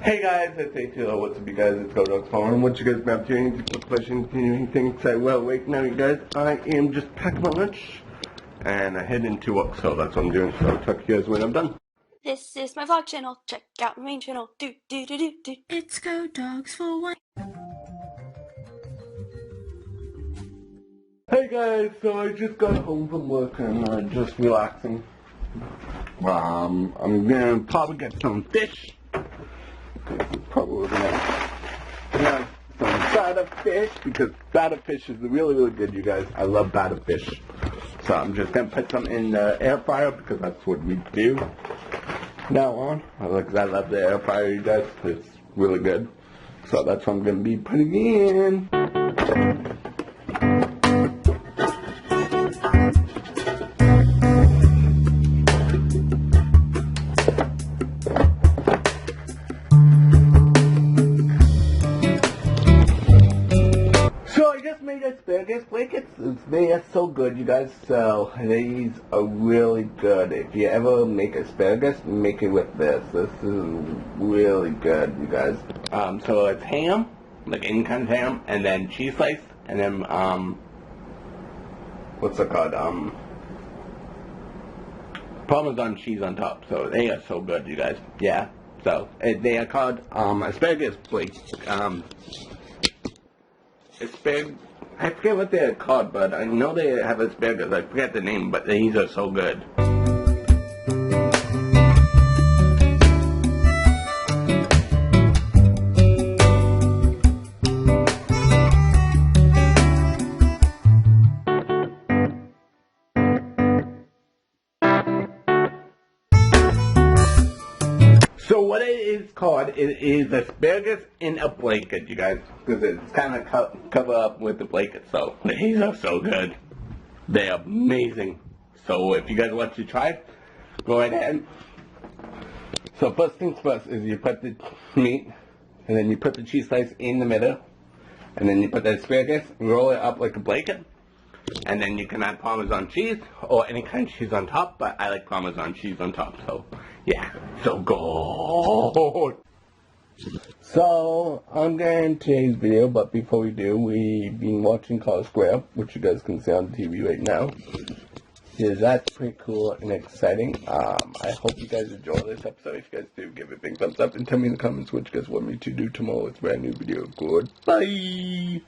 Hey guys, it's ATL. What's up, you guys? It's GoDog's Phone. What you guys been up to? Any questions? Anything? Say, well, wait, now, you guys. I am just packing my lunch, and I head into work, so that's what I'm doing. So I'll talk to you guys when I'm done. This is my vlog channel. Check out my main channel. Do. It's GoDogs for one. Hey guys, so I just got home from work and I'm just relaxing. I'm gonna probably get some fish. Probably gonna have some batter fish because batter fish is really good, you guys. I love batter fish. So I'm just gonna put some in the air fryer because that's what we do now on. I love the air fryer, you guys. It's really good. So that's what I'm gonna be putting in. Asparagus blankets, they are so good, you guys. So these are really good. If you ever make asparagus, make it with this. This is really good, you guys. So it's ham, like any kind of ham, and then cheese slice, and then what's it called? Parmesan cheese on top. So they are so good, you guys. Yeah. So they are called asparagus flakes. I forget what they're called, but I know they have asparagus. I forget the name, but these are so good. So what it is called, it is asparagus in a blanket, you guys, because it's kind of covered up with the blanket. So these are so good. They are amazing. So if you guys want to try it, go right ahead. So first things first is you put the meat, and then you put the cheese slice in the middle, and then you put the asparagus, roll it up like a blanket, and then you can add Parmesan cheese or any kind of cheese on top, but I like Parmesan cheese on top, so yeah, so good. So I'm going to end today's video, but before we do, we've been watching College Square, which you guys can see on TV right now. Yeah, that's pretty cool and exciting. I hope you guys enjoy this episode. If you guys do, give it a big thumbs up and tell me in the comments what you guys want me to do tomorrow. It's a brand new video. Goodbye.